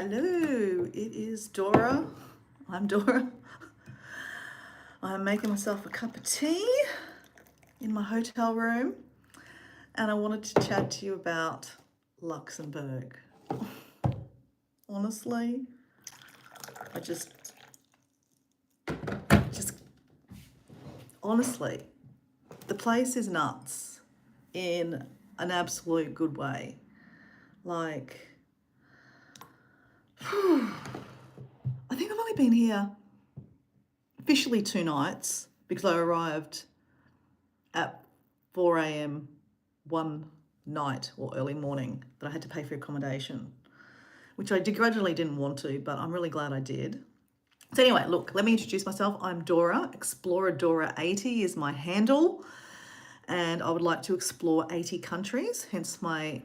Hello, it is Dora. I'm Dora. I'm making myself a cup of tea in my hotel room, and I wanted to chat to you about Luxembourg. Honestly, I just honestly, the place is nuts in an absolute good way. Like, I think I've only been here officially 2 nights because I arrived at 4 a.m. one night or early morning that I had to pay for accommodation, which I begrudgingly didn't want to, but I'm really glad I did. So anyway, look, let me introduce myself. I'm Dora. Explorer Dora 80 is my handle, and I would like to explore 80 countries, hence my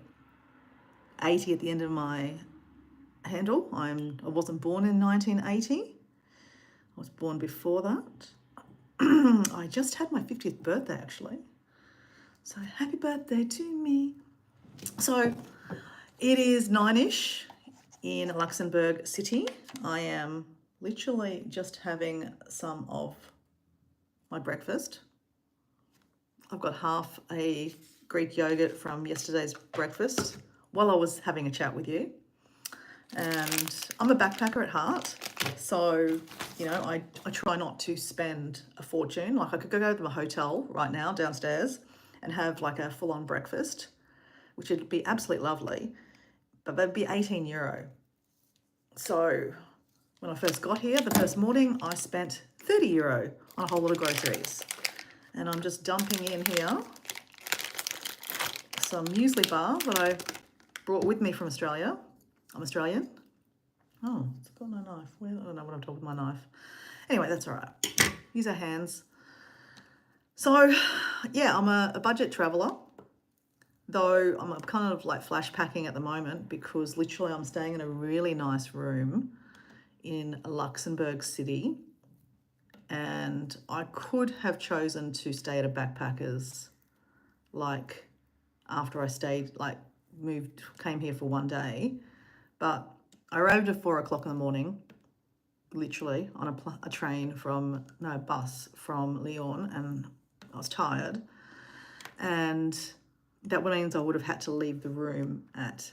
80 at the end of my handle. I wasn't born in 1980. I was born before that. I just had my 50th birthday actually. So happy birthday to me. So it is 9ish in Luxembourg City. I am literally just having some of my breakfast. I've got half a Greek yogurt from yesterday's breakfast while I was having a chat with you. And I'm a backpacker at heart. So, I try not to spend a fortune. Like I could go to the hotel right now downstairs and have like a full-on breakfast, which would be absolutely lovely, but that'd be €18. So when I first got here, the first morning, I spent €30 on a whole lot of groceries. And I'm just dumping in here some muesli bar that I brought with me from Australia. I'm Australian. Oh, it's got no knife. I don't know what I'm talking with my knife. Anyway, that's all right. Use our hands. So, yeah, I'm a budget traveller, though I'm kind of like flash packing at the moment because literally I'm staying in a really nice room in Luxembourg City, and I could have chosen to stay at a backpackers, like after I came here for one day, but I arrived at 4 o'clock in the morning, literally on a bus from Lyon, and I was tired, and that means I would have had to leave the room at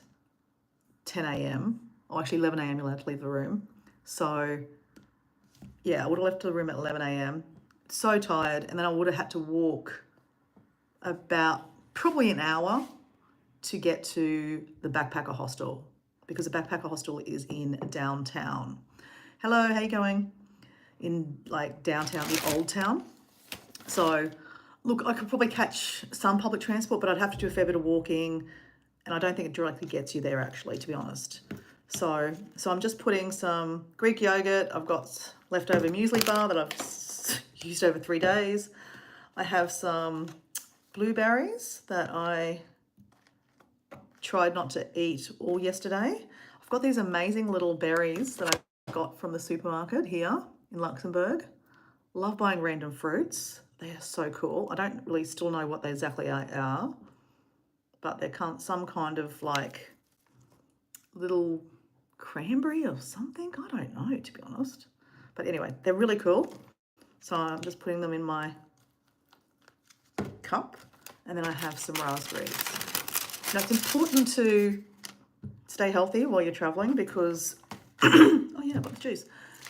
10 a.m. or actually 11 a.m. you're allowed to leave the room. So yeah, I would have left the room at 11 a.m. So tired, and then I would have had to walk about probably an hour to get to the backpacker hostel, because the backpacker hostel is in downtown. Hello, how you going? In like downtown, the old town. So look, I could probably catch some public transport, but I'd have to do a fair bit of walking, and I don't think it directly gets you there actually, to be honest. So I'm just putting some Greek yogurt. I've got leftover muesli bar that I've used over 3 days. I have some blueberries that I tried not to eat all yesterday. I've got these amazing little berries that I got from the supermarket here in Luxembourg. Love buying random fruits. They are so cool. I don't really still know what they exactly are, but they're some kind of like little cranberry or something. I don't know, to be honest. But anyway, they're really cool. So I'm just putting them in my cup, and then I have some raspberries. Now it's important to stay healthy while you're traveling because, oh yeah, I've got the juice.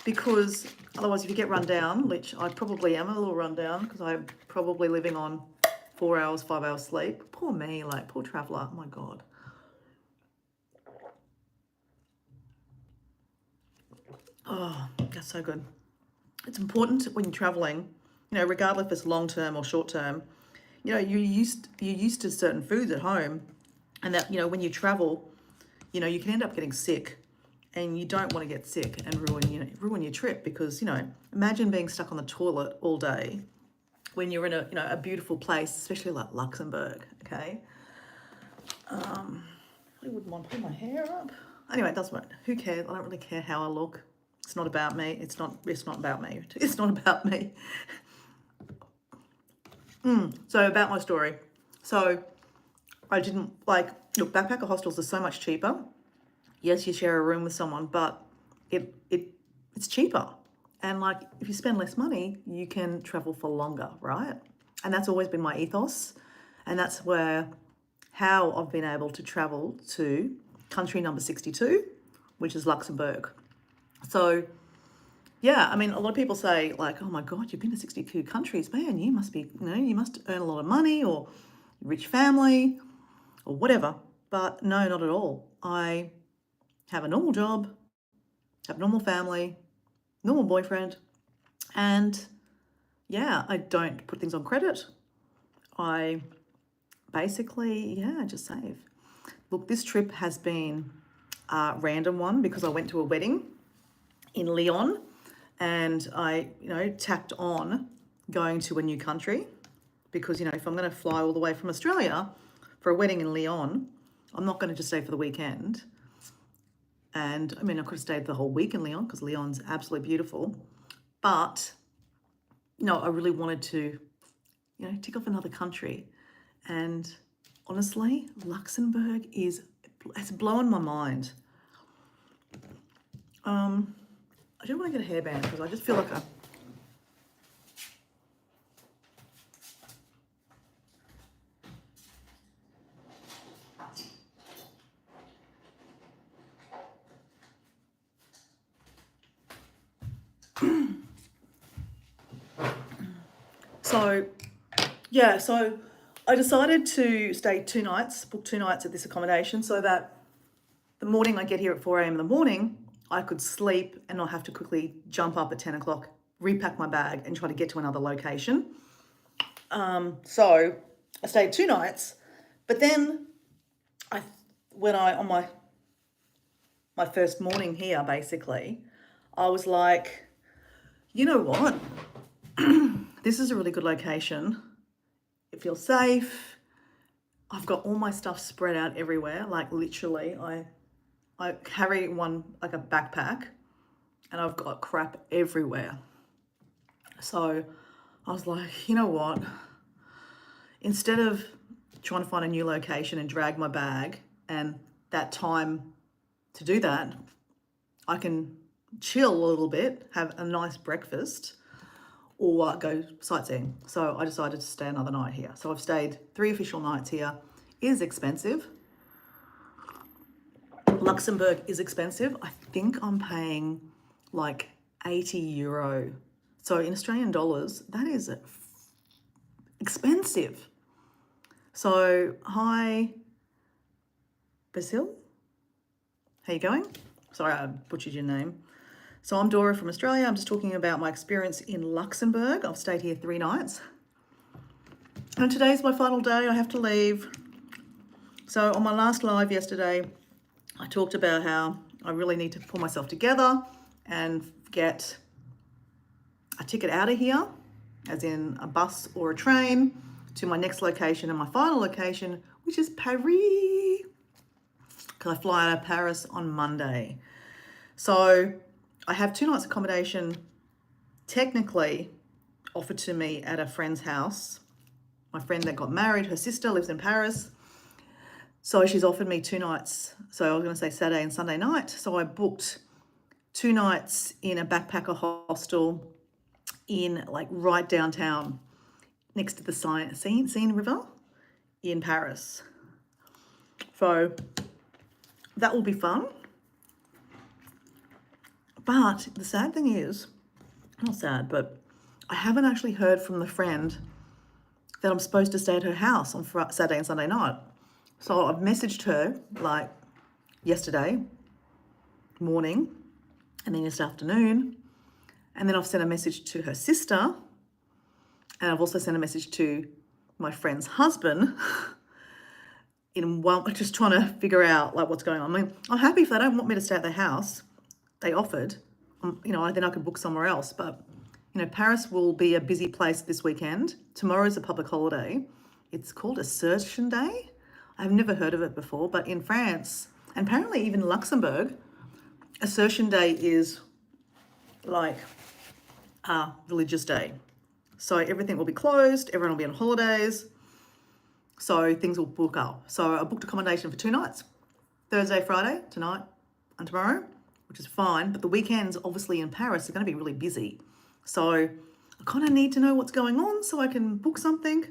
Because otherwise if you get run down, which I probably am a little run down because I'm probably living on 4 hours, 5 hours sleep. Poor me, like poor traveller, oh my God. Oh, that's so good. It's important when you're traveling, regardless if it's long term or short term, you're used to certain foods at home, and that, when you travel, you can end up getting sick, and you don't want to get sick and ruin your trip because, imagine being stuck on the toilet all day when you're in a beautiful place, especially like Luxembourg, okay? I wouldn't mind putting my hair up. Anyway, it doesn't matter. Who cares? I don't really care how I look. It's not about me. It's not about me. It's not about me. So about my story. So I didn't look, backpacker hostels are so much cheaper Yes, you share a room with someone, but it's cheaper. And like, if you spend less money, you can travel for longer, right? And that's always been my ethos. And that's how I've been able to travel to country number 62, which is Luxembourg. So yeah, I mean, a lot of people say like, oh my God, you've been to 62 countries, man, you must be, you must earn a lot of money or rich family or whatever. But no, not at all. I have a normal job, have a normal family, normal boyfriend, and yeah, I don't put things on credit. I basically, yeah, just save. Look, this trip has been a random one because I went to a wedding in Lyon and I, tacked on going to a new country because, if I'm going to fly all the way from Australia for a wedding in Lyon, I'm not going to just stay for the weekend. And I mean, I could have stayed the whole week in Lyon because Lyon's absolutely beautiful. But, I really wanted to, tick off another country. And honestly, Luxembourg it's blowing my mind. I do want to get a hairband because I just feel like So I decided to stay 2 nights, book 2 nights at this accommodation so that the morning I get here at 4 a.m. in the morning, I could sleep and not have to quickly jump up at 10 o'clock, repack my bag and try to get to another location. So I stayed 2 nights, but then on my first morning here, basically, I was like, you know what? This is a really good location. It feels safe. I've got all my stuff spread out everywhere. Like literally, I carry one, like a backpack, and I've got crap everywhere. So I was like, you know what? Instead of trying to find a new location and drag my bag and that time to do that, I can chill a little bit, have a nice breakfast, or go sightseeing. So I decided to stay another night here. So I've stayed 3 official nights here. It is expensive. Luxembourg is expensive. I think I'm paying like 80 euro. So in Australian dollars, that is expensive. So hi, Basil. How you going? Sorry, I butchered your name. So I'm Dora from Australia. I'm just talking about my experience in Luxembourg. I've stayed here 3 nights. And today's my final day. I have to leave. So on my last live yesterday, I talked about how I really need to pull myself together and get a ticket out of here, as in a bus or a train, to my next location and my final location, which is Paris. Because I fly out of Paris on Monday. So I have 2 nights accommodation technically offered to me at a friend's house. My friend that got married, her sister lives in Paris. So she's offered me 2 nights. So I was going to say Saturday and Sunday night. So I booked 2 nights in a backpacker hostel in like right downtown next to the Seine River in Paris. So that will be fun. But the sad thing is, not sad, but I haven't actually heard from the friend that I'm supposed to stay at her house on Saturday and Sunday night. So I've messaged her like yesterday morning and then yesterday afternoon. And then I've sent a message to her sister. And I've also sent a message to my friend's husband just trying to figure out like what's going on. I mean, I'm happy if they don't want me to stay at their house. They offered, then I could book somewhere else. But, Paris will be a busy place this weekend. Tomorrow is a public holiday. It's called Assertion Day. I've never heard of it before, but in France, and apparently even Luxembourg, Assertion Day is like a religious day. So everything will be closed, everyone will be on holidays, so things will book up. So I booked accommodation for 2 nights, Thursday, Friday, tonight, and tomorrow, which is fine. But the weekends, obviously in Paris, are going to be really busy. So I kind of need to know what's going on so I can book something.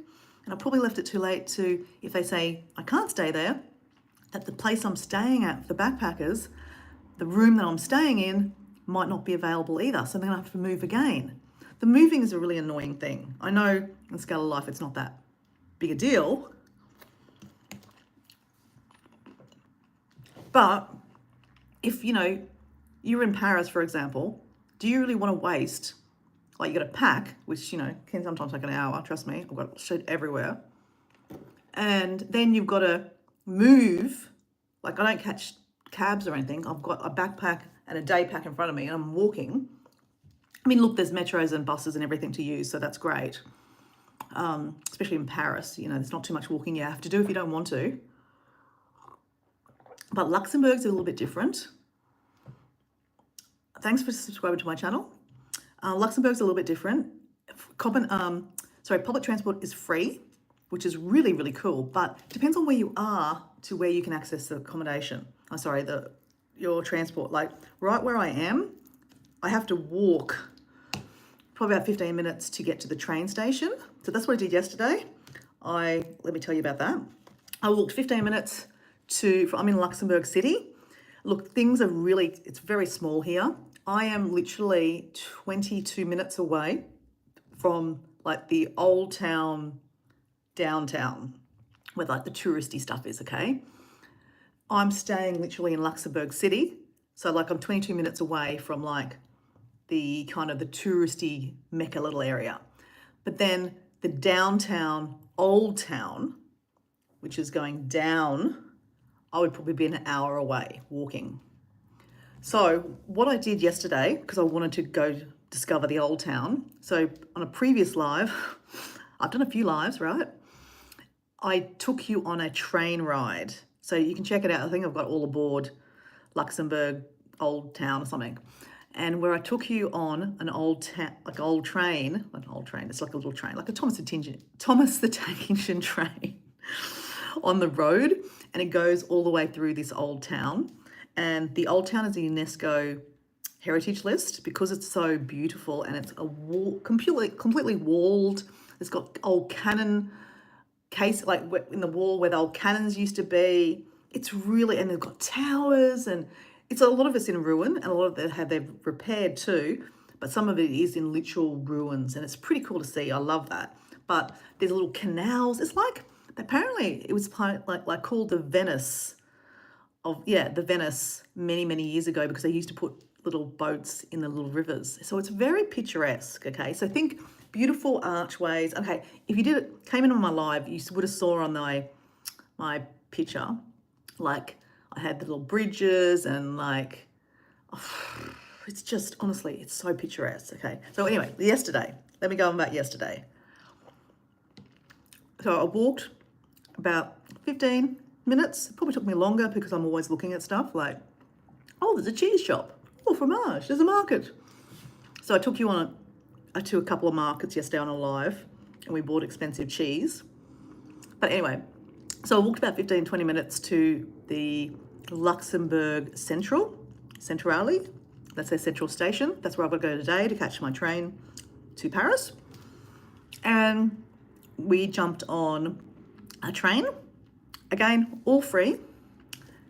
And I probably left it too late to, if they say I can't stay there, that the place I'm staying at for the backpackers, the room that I'm staying in might not be available either. So then I have to move again. The moving is a really annoying thing. I know in the scale of life, it's not that big a deal. But if, you're in Paris, for example, do you really want to waste, like you got to pack, which, can sometimes take an hour, trust me, I've got shit everywhere. And then you've got to move, like I don't catch cabs or anything. I've got a backpack and a day pack in front of me and I'm walking. I mean, look, there's metros and buses and everything to use, so that's great. Especially in Paris, there's not too much walking you have to do if you don't want to. But Luxembourg's a little bit different. Thanks for subscribing to my channel. Luxembourg's a little bit different. Public transport is free, which is really, really cool, but it depends on where you are to where you can access the accommodation. Your transport. Like right where I am, I have to walk probably about 15 minutes to get to the train station. So that's what I did yesterday. Let me tell you about that. I walked 15 minutes I'm in Luxembourg City. Look, it's very small here. I am literally 22 minutes away from like the old town, downtown, where like the touristy stuff is, okay? I'm staying literally in Luxembourg City. So like I'm 22 minutes away from like the kind of the touristy Mecca little area. But then the downtown, old town, which is going down, I would probably be an hour away walking. So what I did yesterday, because I wanted to go discover the old town. So on a previous live, I've done a few lives, right? I took you on a train ride. So you can check it out. I think I've got all aboard Luxembourg Old Town or something. And where I took you on an old train, it's like a little train, like a Thomas the Tank Engine train on the road. And it goes all the way through this old town. And the old town is a UNESCO heritage list because it's so beautiful and it's completely walled. It's got old cannon case, like in the wall where the old cannons used to be. And they've got towers, and a lot of it's in ruin, and a lot of they've repaired too, but some of it is in literal ruins, and it's pretty cool to see. I love that. But there's little canals. It's like, apparently it was like called the Venice many, many years ago, because they used to put little boats in the little rivers. So it's very picturesque, okay? So think beautiful archways. Okay, if you came in on my live, you would have saw on my picture, like I had the little bridges and like, it's just, honestly, it's so picturesque, okay? So anyway, let me go on about yesterday. So I walked about 15 minutes. It probably took me longer because I'm always looking at stuff like, oh, there's a cheese shop. Oh, fromage, there's a market. So I took you on to a couple of markets yesterday on a live, and we bought expensive cheese. But anyway, so I walked about 15, 20 minutes to the Luxembourg Centrale. That's their central station. That's where I've got to go today to catch my train to Paris. And we jumped on a train. Again, all free.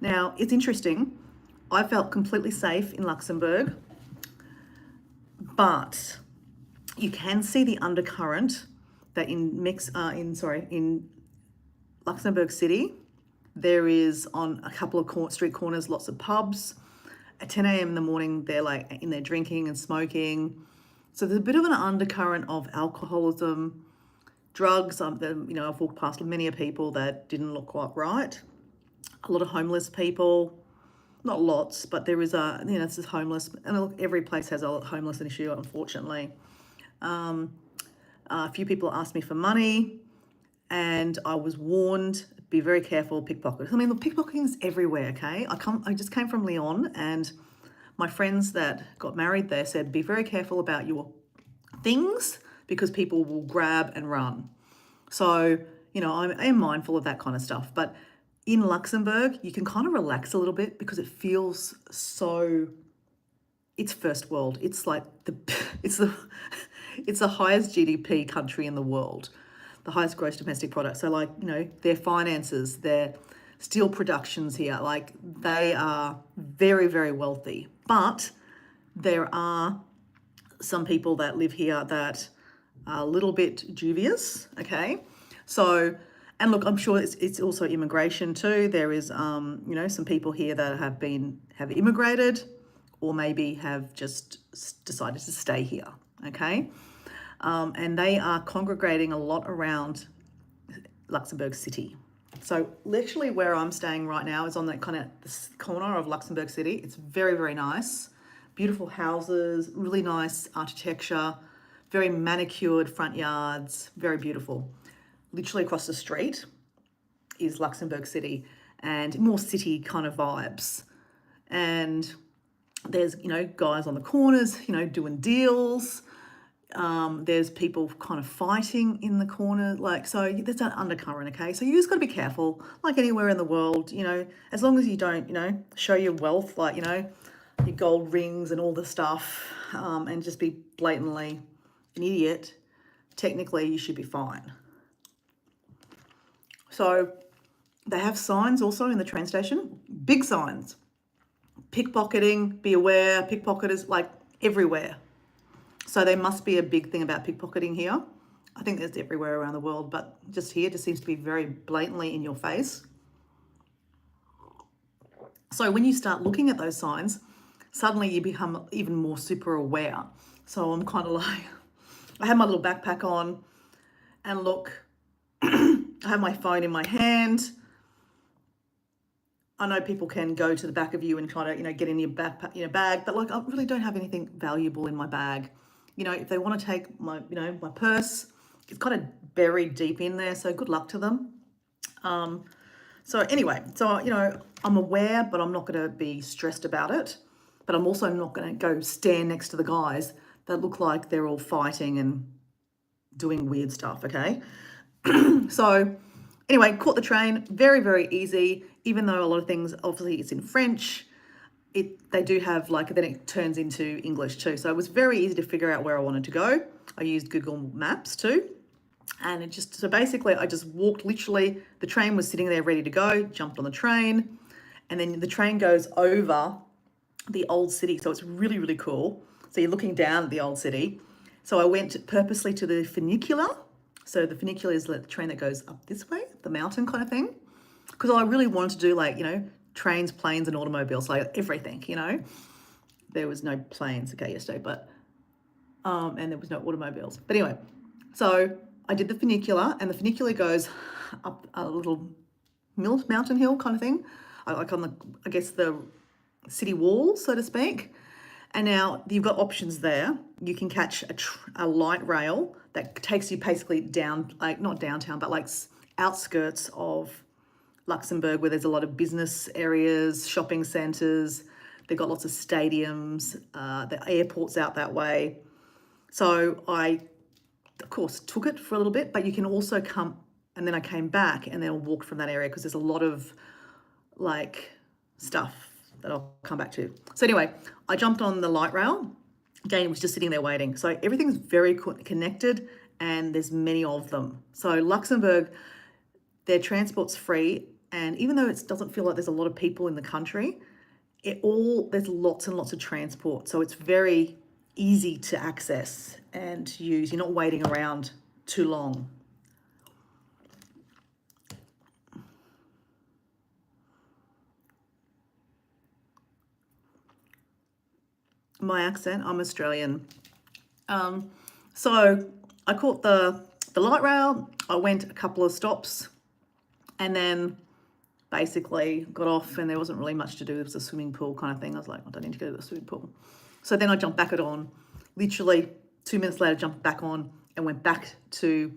Now, it's interesting. I felt completely safe in Luxembourg, but you can see the undercurrent that in Luxembourg City, there is on a couple of street corners, lots of pubs. At 10 a.m. in the morning, they're like in there drinking and smoking. So there's a bit of an undercurrent of alcoholism, drugs. I've walked past many people that didn't look quite right. A lot of homeless people. Not lots, but there is it's just homeless. And look, every place has a homeless issue, unfortunately. A few people asked me for money, and I was warned, be very careful, pickpockets. I mean, look, pickpocketing is everywhere, okay? I just came from Lyon, and my friends that got married there said, be very careful about your things because people will grab and run. So, I am mindful of that kind of stuff. But in Luxembourg, you can kind of relax a little bit because it feels so, it's first world. It's like it's the, it's the highest GDP country in the world, the highest gross domestic product. So like, you know, their finances, their steel productions here, like they are very, very wealthy. But there are some people that live here that are a little bit dubious, okay? So, and look, I'm sure it's also immigration too. There is, you know, some people here that have immigrated or maybe have just decided to stay here, okay? And they are congregating a lot around Luxembourg City. So literally where I'm staying right now is on that kind of corner of Luxembourg City. It's very, very nice. Beautiful houses, really nice architecture, very manicured front yards, very beautiful. Literally across the street is Luxembourg City and more city kind of vibes. And there's, you know, guys on the corners, you know, doing deals. There's people kind of fighting in the corner, like, so there's an undercurrent, okay? So you just got to be careful, like anywhere in the world, you know, as long as you don't, you know, show your wealth, like, you know, your gold rings and all the stuff, and just be blatantly an idiot, technically you should be fine. So they have signs also in the train station, big signs, pickpocketing, be aware, pickpocketers, like everywhere. So there must be a big thing about pickpocketing here. I think there's everywhere around the world, but just here, just seems to be very blatantly in your face. So when you start looking at those signs, suddenly you become even more super aware. So I'm kind of like, I have my little backpack on and look, I have my phone in my hand. I know people can go to the back of you and kind of, you know, get in your backpack, you know, bag, but like I really don't have anything valuable in my bag. You know, if they want to take my, you know, my purse, it's kind of buried deep in there. So good luck to them. So anyway, so, you know, I'm aware, but I'm not going to be stressed about it. But I'm also not going to go stand next to the guys that look like they're all fighting and doing weird stuff, okay? So anyway, caught the train, very, very easy, even though a lot of things, obviously it's in French. They do have like, then it turns into English too. So it was very easy to figure out where I wanted to go. I used Google Maps too. And it just, so basically I just walked literally, the train was sitting there ready to go, jumped on the train, and then the train goes over the old city. So it's really, really cool. So you're looking down at the old city. So I went purposely to the funicular. So the funicular is the train that goes up this way, the mountain kind of thing. Because I really wanted to do like, you know, trains, planes and automobiles, like everything, you know. There was no planes, okay, yesterday, but, and there was no automobiles. But anyway, so I did the funicular, and the funicular goes up a little mountain hill kind of thing, like on the, I guess, the city wall, so to speak. And now you've got options there. You can catch a light rail that takes you basically down, like not downtown, but like outskirts of Luxembourg, where there's a lot of business areas, shopping centres. They've got lots of stadiums. The airport's out that way. So I, of course, took it for a little bit, but you can also come, and then I came back and then walked from that area because there's a lot of like stuff that I'll come back to. So anyway, I jumped on the light rail. Again, it was just sitting there waiting. So everything's very connected and there's many of them. So Luxembourg, their transport's free. And even though it doesn't feel like there's a lot of people in the country, there's lots and lots of transport. So it's very easy to access and to use. You're not waiting around too long. My accent, I'm Australian. So I caught the light rail. I went a couple of stops and then basically got off, and there wasn't really much to do. It was a swimming pool kind of thing. I was like, I don't need to go to the swimming pool. So then I jumped back on. Literally 2 minutes later, jumped back on and went back to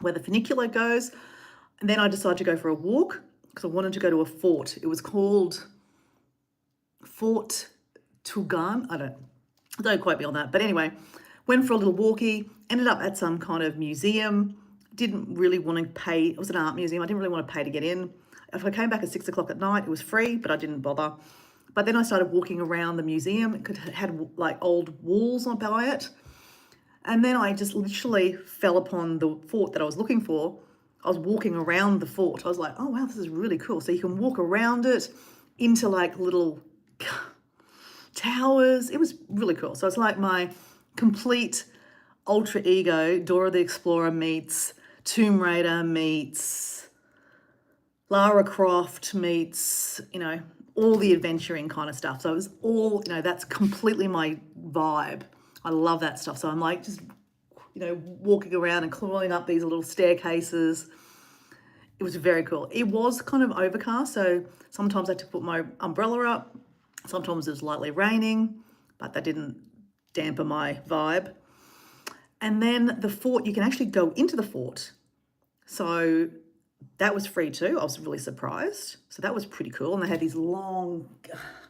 where the funicular goes. And then I decided to go for a walk because I wanted to go to a fort. It was called Fort Tugan. Don't quote me on that. But anyway, went for a little walkie, ended up at some kind of museum. Didn't really want to pay. It was an art museum. I didn't really want to pay to get in. If I came back at 6 o'clock at night, it was free, but I didn't bother. But then I started walking around the museum. It had like old walls by it. And then I just literally fell upon the fort that I was looking for. I was walking around the fort. I was like, oh, wow, this is really cool. So you can walk around it into like little towers. It was really cool. So it's like my complete ultra ego, Dora the Explorer meets Tomb Raider meets Lara Croft meets, all the adventuring kind of stuff. So it was all, that's completely my vibe. I love that stuff. So I'm like just, walking around and climbing up these little staircases. It was very cool. It was kind of overcast, so sometimes I had to put my umbrella up. Sometimes it was lightly raining, but that didn't dampen my vibe. And then the fort, you can actually go into the fort. So that was free too. I was really surprised. So that was pretty cool. And they had these long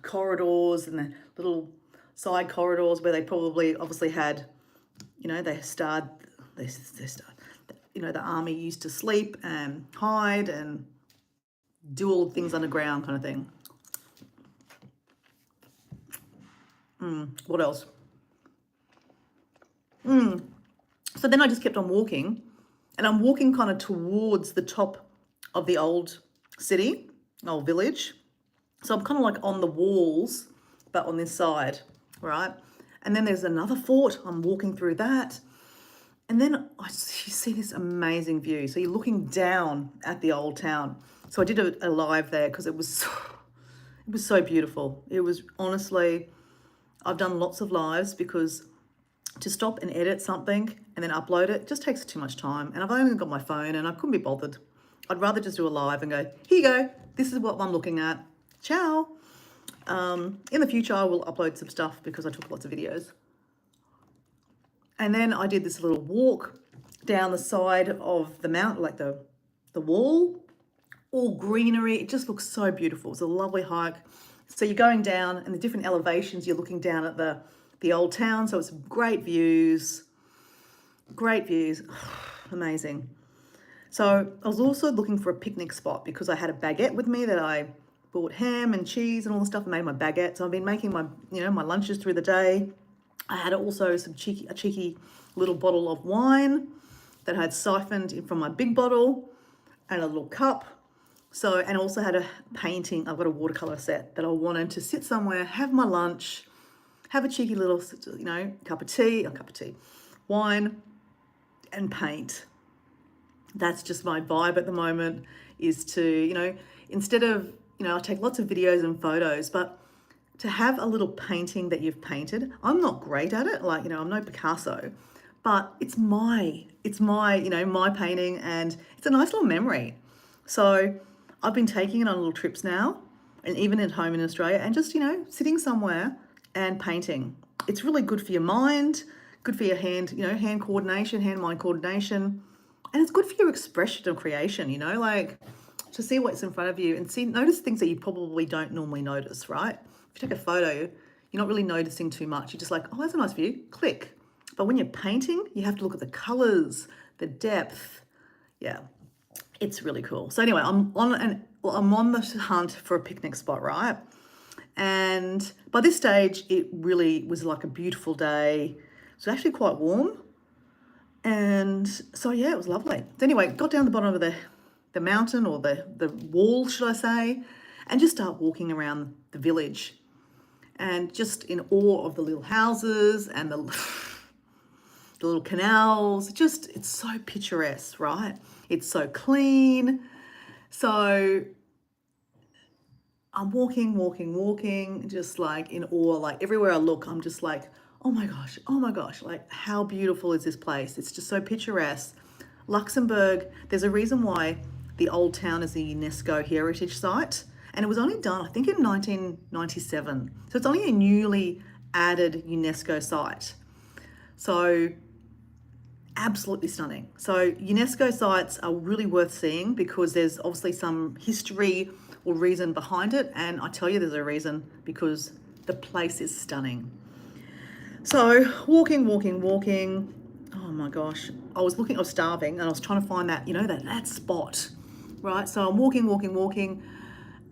corridors and the little side corridors where they probably obviously had, the army used to sleep and hide and do all the things underground kind of thing. What else? So then I just kept on walking, and I'm walking kind of towards the top of the old city, old village. So I'm kind of like on the walls, but on this side, right? And then there's another fort. I'm walking through that. And then you see this amazing view. So you're looking down at the old town. So I did a live there because it was so beautiful. It was honestly, I've done lots of lives because to stop and edit something and then upload it just takes too much time. And I've only got my phone and I couldn't be bothered. I'd rather just do a live and go, here you go. This is what I'm looking at. Ciao. In the future, I will upload some stuff because I took lots of videos. And then I did this little walk down the side of the mountain, like the wall, all greenery. It just looks so beautiful. It's a lovely hike. So you're going down and the different elevations, you're looking down at the old town. So it's great views, amazing. So I was also looking for a picnic spot because I had a baguette with me that I bought ham and cheese and all the stuff and made my baguette. So I've been making my, my lunches through the day. I had also a cheeky little bottle of wine that I had siphoned in from my big bottle and a little cup. So, and also had a painting. I've got a watercolor set that I wanted to sit somewhere, have my lunch, have a cheeky little, cup of tea, wine, and paint. That's just my vibe at the moment, is to, instead of, I take lots of videos and photos, but to have a little painting that you've painted, I'm not great at it. Like, I'm no Picasso, but it's my, my painting, and it's a nice little memory. So I've been taking it on little trips now, and even at home in Australia, and just, sitting somewhere and painting. It's really good for your mind, good for your hand, hand coordination, hand-mind coordination. And it's good for your expression of creation, like to see what's in front of you and notice things that you probably don't normally notice, right? If you take a photo, you're not really noticing too much. You're just like, oh, that's a nice view, click. But when you're painting, you have to look at the colors, the depth. Yeah, it's really cool. So anyway, I'm on the hunt for a picnic spot, right? And by this stage, it really was like a beautiful day. It was actually quite warm. And so, yeah, it was lovely. So anyway, got down the bottom of the mountain, or the wall, should I say, and just start walking around the village and just in awe of the little houses and the little canals. It's so picturesque, right? It's so clean. So I'm walking, just like in awe. Like everywhere I look, I'm just like, oh my gosh, like how beautiful is this place? It's just so picturesque. Luxembourg, there's a reason why the old town is a UNESCO heritage site, and it was only done, I think, in 1997. So it's only a newly added UNESCO site. So absolutely stunning. So UNESCO sites are really worth seeing because there's obviously some history or reason behind it, and I tell you there's a reason, because the place is stunning. So walking. Oh my gosh. I was starving and I was trying to find that, that spot right? So I'm walking.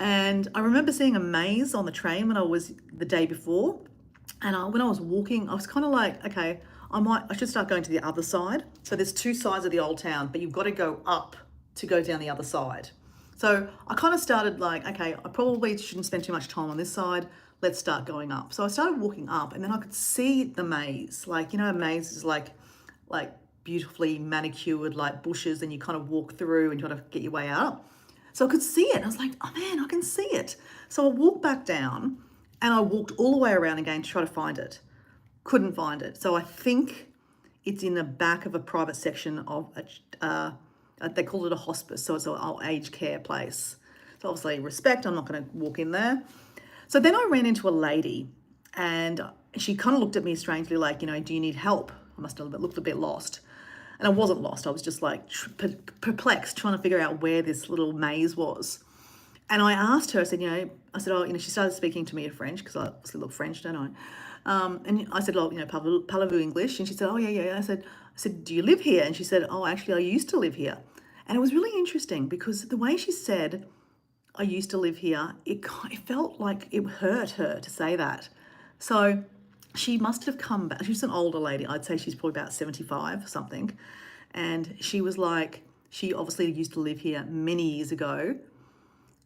And I remember seeing a maze on the train when I was the day before. And when I was walking, I was kind of like, okay, I should start going to the other side. So there's two sides of the old town, but you've got to go up to go down the other side. So I kind of started like, okay, I probably shouldn't spend too much time on this side. Let's start going up. So I started walking up, and then I could see the maze. Like, a maze is like beautifully manicured, like bushes, and you kind of walk through and you kind of get your way out. So I could see it. I was like, oh man, I can see it. So I walked back down, and I walked all the way around again to try to find it. Couldn't find it. So I think it's in the back of a private section of they call it a hospice. So it's an old age care place. So obviously respect, I'm not going to walk in there. So then I ran into a lady, and she kind of looked at me strangely like, do you need help? I must have looked a bit lost. And I wasn't lost. I was just like perplexed, trying to figure out where this little maze was. And I asked her, I said, she started speaking to me in French, because I obviously look French, don't I? And I said, parlez-vous English? And she said, oh, yeah. I said, do you live here? And she said, oh, actually, I used to live here. And it was really interesting, because the way she said, I used to live here, it felt like it hurt her to say that. So she must have come back. She's an older lady. I'd say she's probably about 75 or something. And she was like, she obviously used to live here many years ago,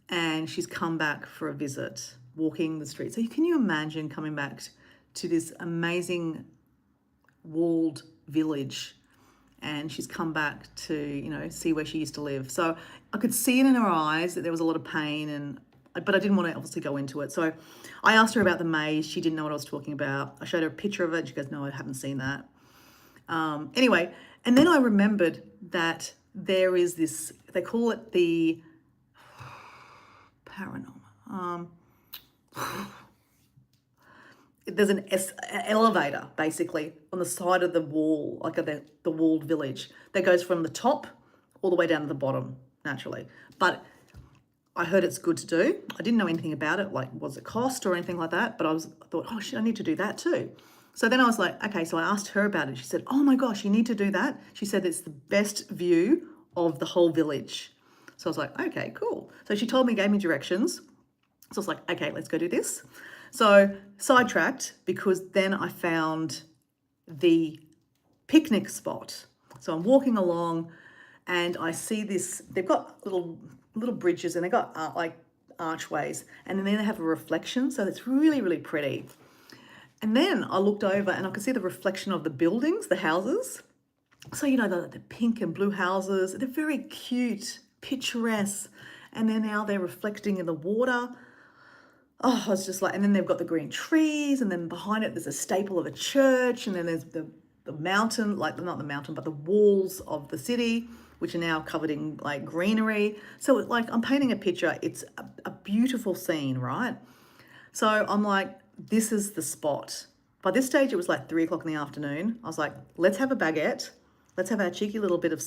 and she's come back for a visit, walking the street. So can you imagine coming back to this amazing walled village, and she's come back to, see where she used to live. So I could see it in her eyes that there was a lot of pain, but I didn't want to obviously go into it. So I asked her about the maze. She didn't know what I was talking about. I showed her a picture of it. She goes, no, I haven't seen that. Anyway, and then I remembered that there is this, they call it the paranormal. There's an elevator basically on the side of the wall, like the walled village, that goes from the top all the way down to the bottom naturally. But I heard it's good to do. I didn't know anything about it, like was it cost or anything like that, but I thought, oh shit, I need to do that too. So then I was like, okay, so I asked her about it. She said, oh my gosh, you need to do that. She said it's the best view of the whole village. So I was like, okay, cool. So she told me, gave me directions. So I was like, okay, let's go do this. So sidetracked, because then I found the picnic spot. So I'm walking along, and I see this, they've got little bridges, and they've got like archways, and then they have a reflection. So it's really, really pretty. And then I looked over, and I could see the reflection of the buildings, the houses. So, the pink and blue houses, they're very cute, picturesque. And then now they're reflecting in the water. Oh, I was just like, and then they've got the green trees, and then behind it, there's a staple of a church. And then there's the mountain, like not the mountain, but the walls of the city, which are now covered in like greenery. So like I'm painting a picture. It's a beautiful scene, right? So I'm like, this is the spot. By this stage, it was like 3 o'clock in the afternoon. I was like, let's have a baguette. Let's have our cheeky little bit of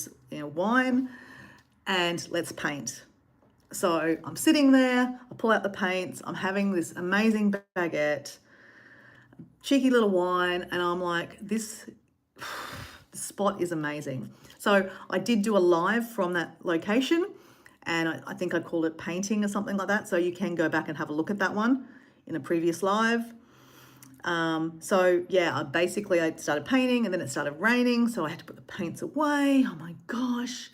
wine, and let's paint. So I'm sitting there, I pull out the paints, I'm having this amazing baguette, cheeky little wine, and I'm like, this spot is amazing. So I did do a live from that location, and I think I called it painting or something like that. So you can go back and have a look at that one in a previous live. So yeah, I started painting, and then it started raining, so I had to put the paints away. Oh my gosh.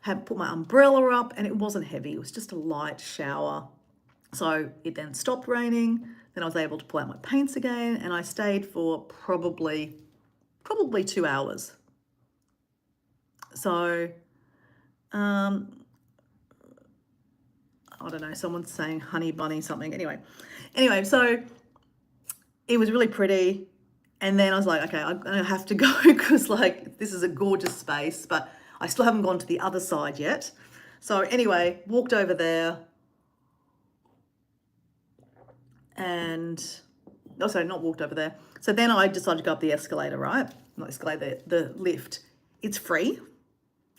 Had put my umbrella up, and it wasn't heavy. It was just a light shower. So it then stopped raining. Then I was able to pull out my paints again, and I stayed for probably 2 hours. So, I don't know, someone's saying honey bunny something. Anyway, so it was really pretty. And then I was like, okay, I'm gonna have to go, because like this is a gorgeous space, but I still haven't gone to the other side yet. So anyway, walked over there, and also not walked over there. So then I decided to go up the escalator, right? Not escalator, the lift. It's free.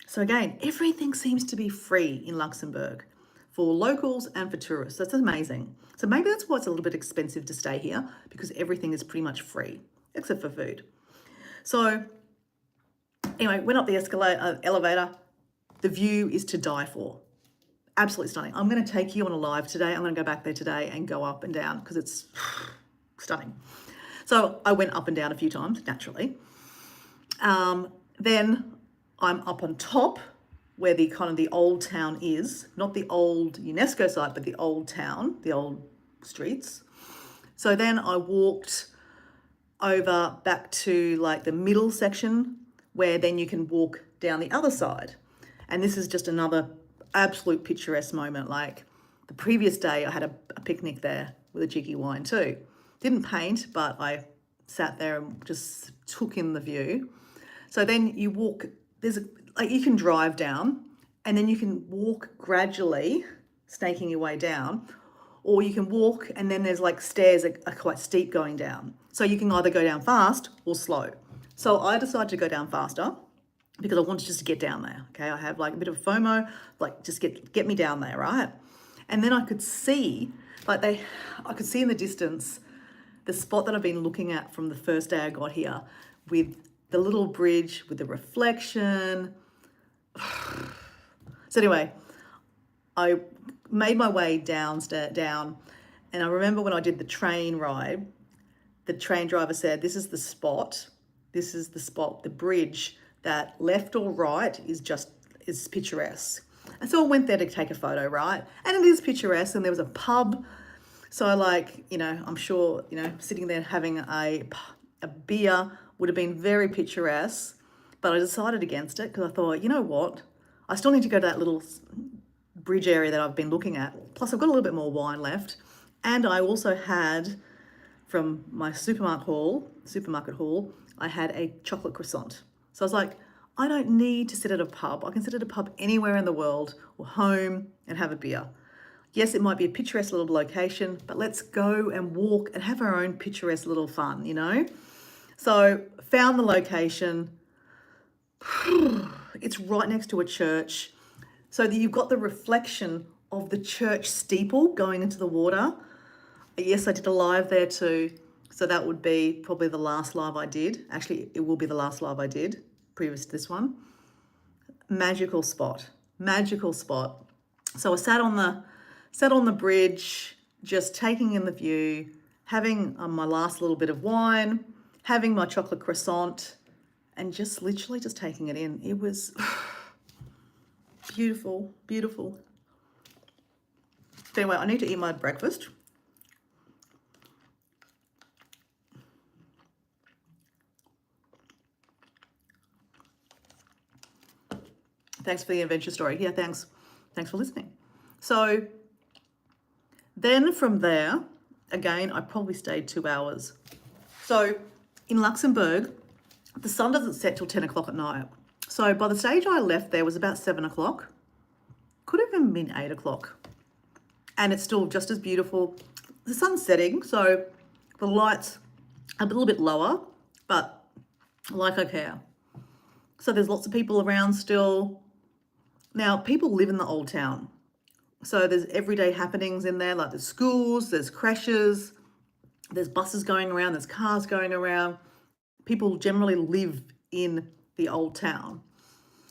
So again, everything seems to be free in Luxembourg for locals and for tourists. That's amazing. So maybe that's why it's a little bit expensive to stay here, because everything is pretty much free, except for food. So anyway, went up the elevator. The view is to die for. absolutely stunning. I'm going to take you on a live today. I'm going to go back there today and go up and down because it's stunning. So I went up and down a few times, naturally. Then I'm up on top where the kind of the old town is, not the old UNESCO site, but the old town, the old streets. So then I walked over back to like the middle section where then you can walk down the other side. And this is just another absolute picturesque moment. Like the previous day I had a picnic there with a jiggy wine too. Didn't paint, but I sat there and just took in the view. So then you walk, like you can drive down and then you can walk gradually, snaking your way down, or you can walk and then there's like stairs that are quite steep going down. So you can either go down fast or slow. So I decided to go down faster because I wanted just to get down there. Okay, I have like a bit of FOMO, like just get me down there, right? And then I could see, I could see in the distance the spot that I've been looking at from the first day I got here, with the little bridge with the reflection. So anyway, I made my way down, and I remember when I did the train ride, the train driver said, this is the spot, the bridge that left or right is picturesque. And so I went there to take a photo, right? And it is picturesque, and there was a pub. So I'm sure, sitting there having a beer would have been very picturesque, but I decided against it because I thought, you know what? I still need to go to that little bridge area that I've been looking at. Plus I've got a little bit more wine left. And I also had, from my supermarket haul, I had a chocolate croissant. So I was like, I don't need to sit at a pub. I can sit at a pub anywhere in the world or home and have a beer. Yes, it might be a picturesque little location, but let's go and walk and have our own picturesque little fun, So found the location. It's right next to a church. So that you've got the reflection of the church steeple going into the water. Yes, I did a live there too. So that would be probably the last live I did. Actually, it will be the last live I did, previous to this one. Magical spot. So I sat on the bridge, just taking in the view, having my last little bit of wine, having my chocolate croissant, and just literally just taking it in. It was beautiful, beautiful. So anyway, I need to eat my breakfast. Thanks for the adventure story. Yeah, thanks for listening. So then from there, again, I probably stayed 2 hours. So in Luxembourg, the sun doesn't set till 10 o'clock at night. So by the stage I left there was about 7 o'clock. Could have even been 8 o'clock. And it's still just as beautiful. The sun's setting, so the lights are a little bit lower, but like I care. So there's lots of people around still. Now, people live in the old town. So there's everyday happenings in there, like there's schools, there's creches, there's buses going around, there's cars going around. People generally live in the old town.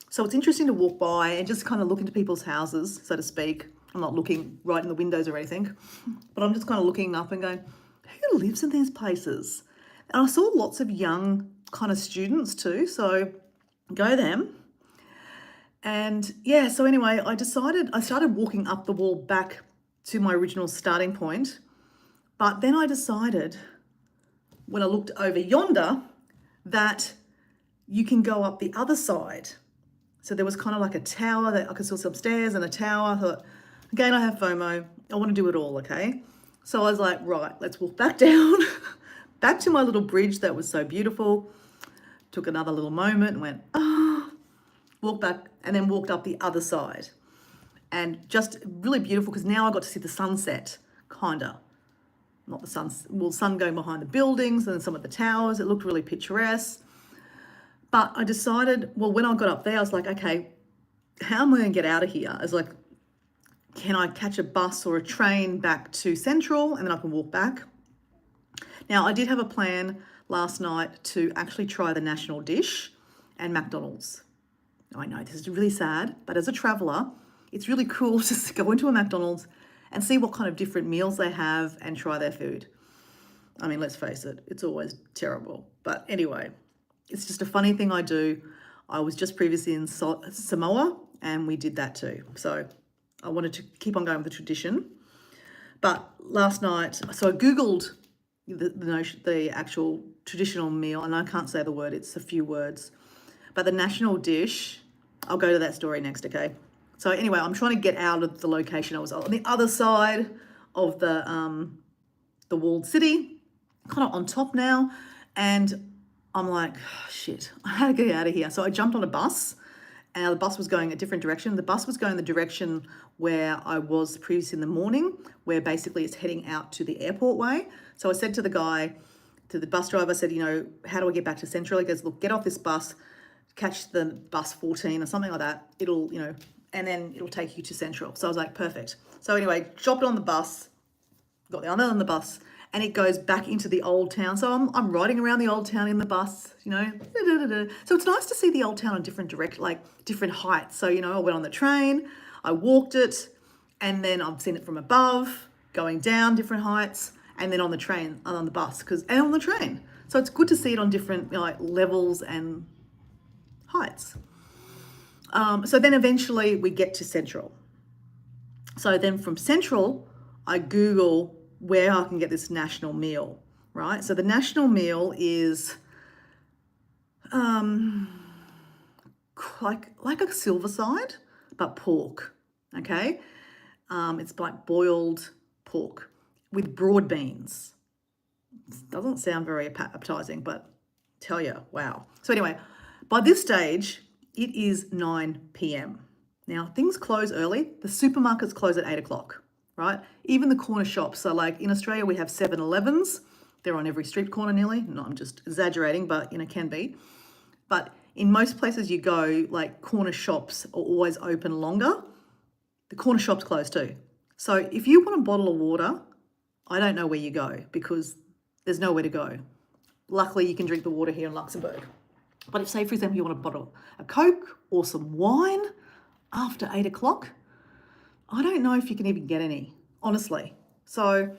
So it's interesting to walk by and just kind of look into people's houses, so to speak. I'm not looking right in the windows or anything, but I'm just kind of looking up and going, who lives in these places? And I saw lots of young kind of students too, so go them. And yeah, so anyway, I started walking up the wall back to my original starting point. But then I decided, when I looked over yonder, that you can go up the other side. So there was kind of like a tower that I could see some stairs and a tower. I thought, again, I have FOMO. I want to do it all, okay? So I was like, right, let's walk back down, back to my little bridge that was so beautiful. Took another little moment and went, walked back and then walked up the other side. And just really beautiful because now I got to see the sunset, kinda. Not the sun going behind the buildings and some of the towers. It looked really picturesque. But I decided, well, when I got up there, I was like, okay, how am I going to get out of here? I was like, can I catch a bus or a train back to Central and then I can walk back? Now, I did have a plan last night to actually try the national dish and McDonald's. I know this is really sad, but as a traveller, it's really cool just to go into a McDonald's and see what kind of different meals they have and try their food. I mean, let's face it, it's always terrible. But anyway, it's just a funny thing I do. I was just previously in Samoa and we did that too. So I wanted to keep on going with the tradition. But last night, so I Googled the actual traditional meal, and I can't say the word, it's a few words. But the national dish, I'll go to that story next, okay? So anyway, I'm trying to get out of the location. I was on the other side of the walled city, kind of on top now, and I'm like, oh, shit, I had to get out of here. So I jumped on a bus, and the bus was going a different direction. The bus was going the direction where I was previously in the morning, where basically it's heading out to the airport way. So I said to the guy, to the bus driver, I said, you know, how do I get back to Central? He goes, look, get off this bus, catch the bus 14 or something like that. It'll, you know, and then it'll take you to Central. So I was like, perfect. So anyway, jumped on the bus, got the other on the bus, and it goes back into the old town. So I'm riding around the old town in the bus, you know. So it's nice to see the old town on different different heights. So, you know, I went on the train, I walked it, and then I've seen it from above, going down different heights, and then on the train, on the bus, and on the train. So it's good to see it on different, you know, like levels and heights. So then eventually we get to Central. So then from Central, I Google where I can get this national meal, right? So the national meal is like a silverside, but pork, okay? It's like boiled pork with broad beans. Doesn't sound very appetizing, but tell you, wow. So anyway, by this stage, it is 9 p.m. Now, things close early. The supermarkets close at 8 o'clock, right? Even the corner shops. So like in Australia, we have 7-Elevens. They're on every street corner nearly. No, I'm just exaggerating, but, you know, can be. But in most places you go, like corner shops are always open longer. The corner shops close too. So if you want a bottle of water, I don't know where you go because there's nowhere to go. Luckily, you can drink the water here in Luxembourg. But if, say, for example, you want a bottle of Coke or some wine after 8 o'clock, I don't know if you can even get any, honestly. So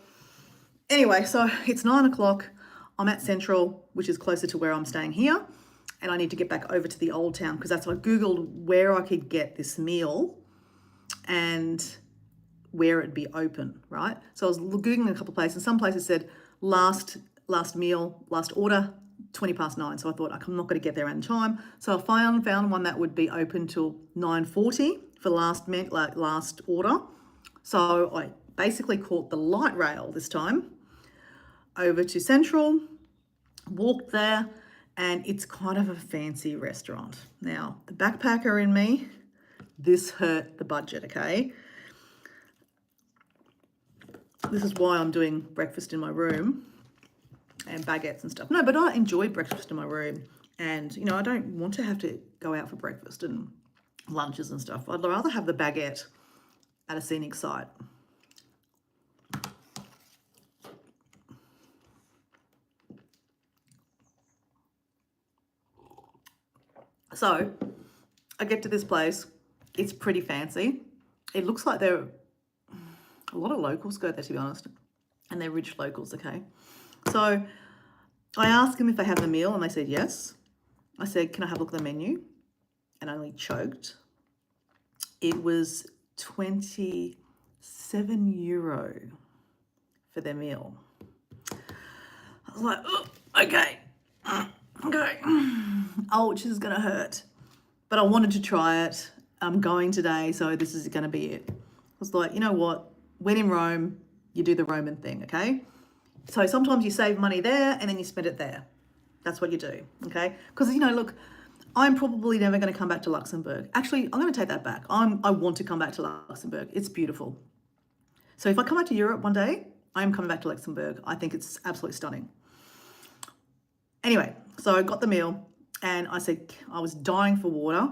anyway, so it's 9 o'clock. I'm at Central, which is closer to where I'm staying here. And I need to get back over to the old town because that's what I Googled where I could get this meal and where it'd be open, right? So I was Googling a couple of places. Some places said last meal, last order, 9:20. So I thought I'm not going to get there in time. So I found one that would be open till 9:40 for last order. So I basically caught the light rail this time over to Central, walked there, and it's kind of a fancy restaurant. Now, the backpacker in me, this hurt the budget, okay? This is why I'm doing breakfast in my room and baguettes and stuff. No, but I enjoy breakfast in my room. And, you know, I don't want to have to go out for breakfast and lunches and stuff. I'd rather have the baguette at a scenic site. So I get to this place. It's pretty fancy. It looks like a lot of locals go there, to be honest. And they're rich locals, okay? So I asked them if they have the meal and they said yes. I said, can I have a look at the menu? And I only choked. It was €27 for their meal. I was like, oh, okay. Okay. Ouch, this is going to hurt. But I wanted to try it. I'm going today, so this is going to be it. I was like, you know what? When in Rome, you do the Roman thing, okay? So sometimes you save money there and then you spend it there. That's what you do, okay? Because, you know, look, I'm probably never going to come back to Luxembourg. Actually, I'm going to take that back. I want to come back to Luxembourg. It's beautiful. So if I come back to Europe one day, I am coming back to Luxembourg. I think it's absolutely stunning. Anyway, so I got the meal and I said, I was dying for water.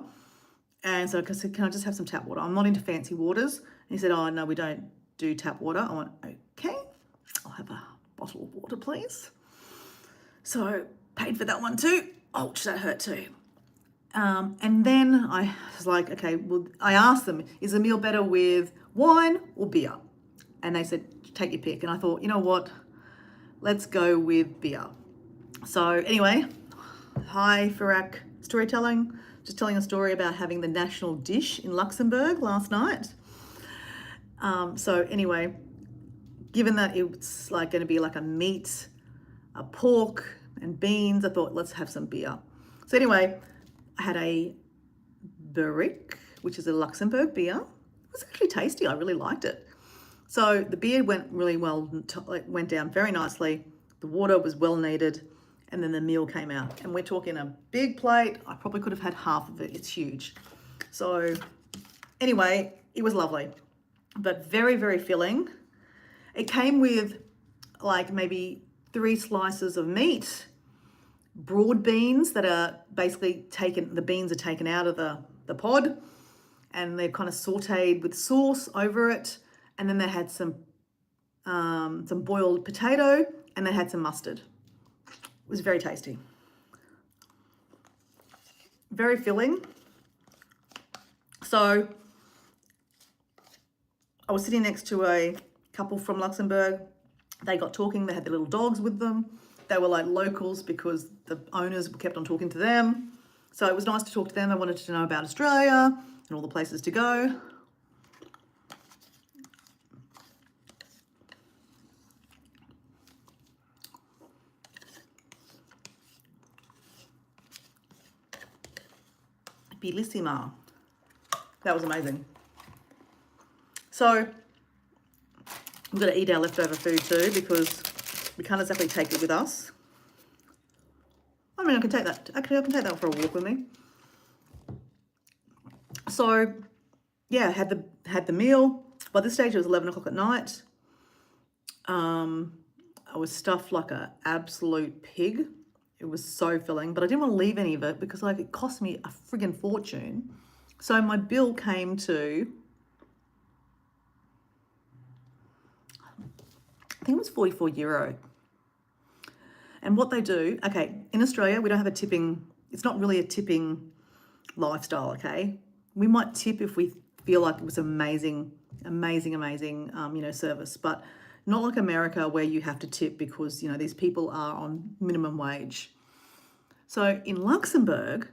And so I said, can I just have some tap water? I'm not into fancy waters. And he said, oh, no, we don't do tap water. I went, okay, I'll have a bottle of water, please. So paid for that one too. Ouch, that hurt too. And then I was like, okay, well, I asked them, is the meal better with wine or beer? And they said, take your pick. And I thought, you know what? Let's go with beer. So anyway, hi Farak Storytelling. Just telling a story about having the national dish in Luxembourg last night. So anyway, given that it's like going to be like a meat, a pork and beans, I thought let's have some beer. So anyway, I had a Barrique, which is a Luxembourg beer. It was actually tasty. I really liked it. So the beer went really well, went down very nicely. The water was well needed, and then the meal came out. And we're talking a big plate. I probably could have had half of it. It's huge. So anyway, it was lovely, but very, very filling. It came with like maybe 3 slices of meat, broad beans that are basically taken, the beans are taken out of the pod, and they're kind of sauteed with sauce over it. And then they had some boiled potato, and they had some mustard. It was very tasty. Very filling. So I was sitting next to a couple from Luxembourg. They got talking. They had their little dogs with them. They were like locals because the owners kept on talking to them. So it was nice to talk to them. They wanted to know about Australia and all the places to go. Bellissima. That was amazing. So I'm going to eat our leftover food too because we can't exactly take it with us. I mean, I can take that. Actually, I can take that for a walk with me. So yeah, had the meal. By this stage, it was 11 o'clock at night. I was stuffed like an absolute pig. It was so filling, but I didn't want to leave any of it because like it cost me a friggin' fortune. So my bill came to, I think it was €44. And what they do, okay, in Australia, we don't have a tipping, it's not really a tipping lifestyle, okay? We might tip if we feel like it was amazing, service, but not like America where you have to tip because, these people are on minimum wage. So in Luxembourg,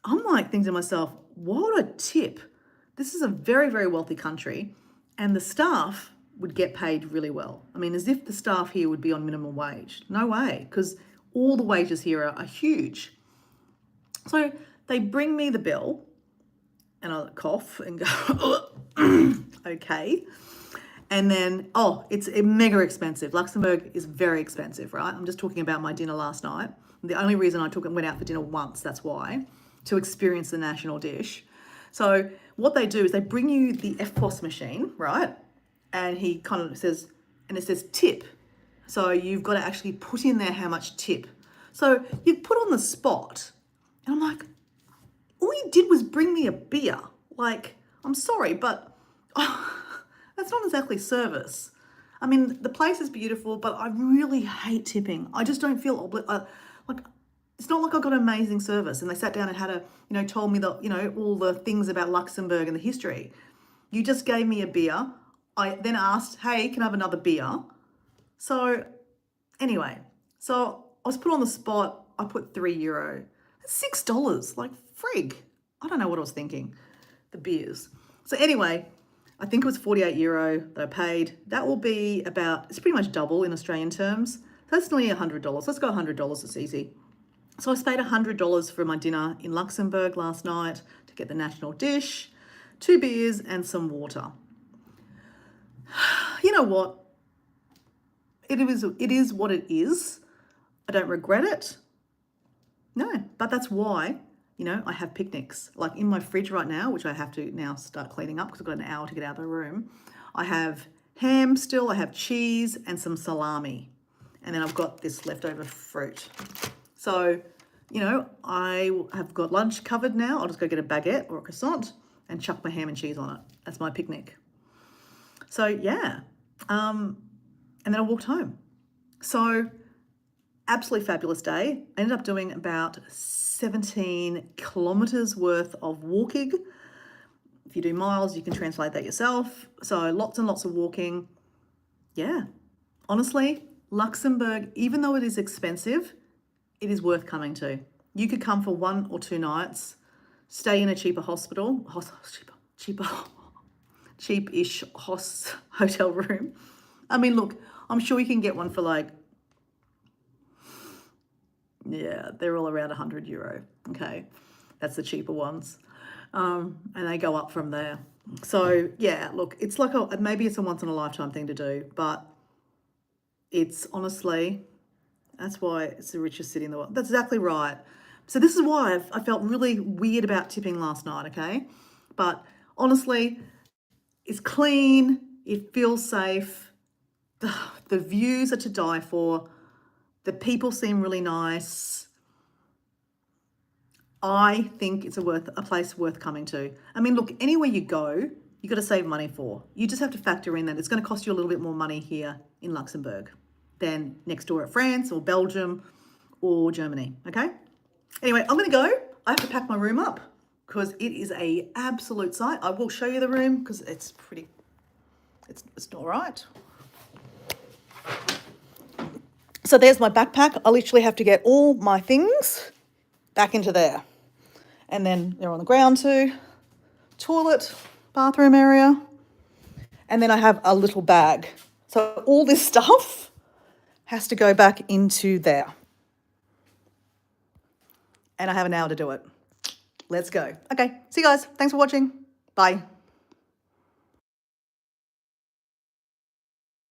I'm like thinking to myself, why would I tip? This is a very, very wealthy country, and the staff would get paid really well. I mean, as if the staff here would be on minimum wage. No way, because all the wages here are huge. So they bring me the bill, and I cough and go, okay. And then, it's mega expensive. Luxembourg is very expensive, right? I'm just talking about my dinner last night. The only reason I went out for dinner once, that's why, to experience the national dish. So what they do is they bring you the FPOS machine, right? And he kind of says, and it says tip. So you've got to actually put in there how much tip. So you put on the spot. And I'm like, all you did was bring me a beer. Like, I'm sorry, but that's not exactly service. I mean, the place is beautiful, but I really hate tipping. I just don't feel it's not like I got amazing service. And they sat down and had told me all the things about Luxembourg and the history. You just gave me a beer. I then asked, hey, can I have another beer? So anyway, so I was put on the spot. I put €3. That's $6. Like, frig. I don't know what I was thinking. The beers. So anyway, I think it was €48 that I paid. That will be it's pretty much double in Australian terms. So that's nearly $100. Let's go $100. It's easy. So I paid $100 for my dinner in Luxembourg last night to get the national dish, 2 beers and some water. You know what? It is what it is. I don't regret it. No, but that's why, I have picnics. Like in my fridge right now, which I have to now start cleaning up because I've got an hour to get out of the room. I have ham still, I have cheese and some salami. And then I've got this leftover fruit. So, I have got lunch covered now. I'll just go get a baguette or a croissant and chuck my ham and cheese on it. That's my picnic. So, yeah. And then I walked home. So Absolutely fabulous day. I ended up doing about 17 kilometers worth of walking. If you do miles, you can translate that yourself. So lots and lots of walking. Yeah, honestly, Luxembourg, even though it is expensive, it is worth coming to. You could come for 1 or 2 nights, stay in a cheaper hospital, cheap-ish hotel room. I mean, look, I'm sure you can get one for like, yeah, they're all around €100. Okay, that's the cheaper ones, and they go up from there. So yeah, look, it's like maybe it's a once in a lifetime thing to do, but it's honestly, that's why it's the richest city in the world. That's exactly right. So this is why I felt really weird about tipping last night. Okay, but honestly, it's clean. It feels safe. The views are to die for. The people seem really nice. I think it's a place worth coming to. I mean, look, anywhere you go, you got to save money for. You just have to factor in that it's going to cost you a little bit more money here in Luxembourg than next door at France or Belgium or Germany. Okay. Anyway, I'm going to go. I have to pack my room up because it is a absolute sight. I will show you the room because it's pretty. It's all right. So there's my backpack. I literally have to get all my things back into there. And then they're on the ground too. Toilet, bathroom area. And then I have a little bag. So all this stuff has to go back into there. And I have an hour to do it. Let's go. Okay, see you guys. Thanks for watching. Bye.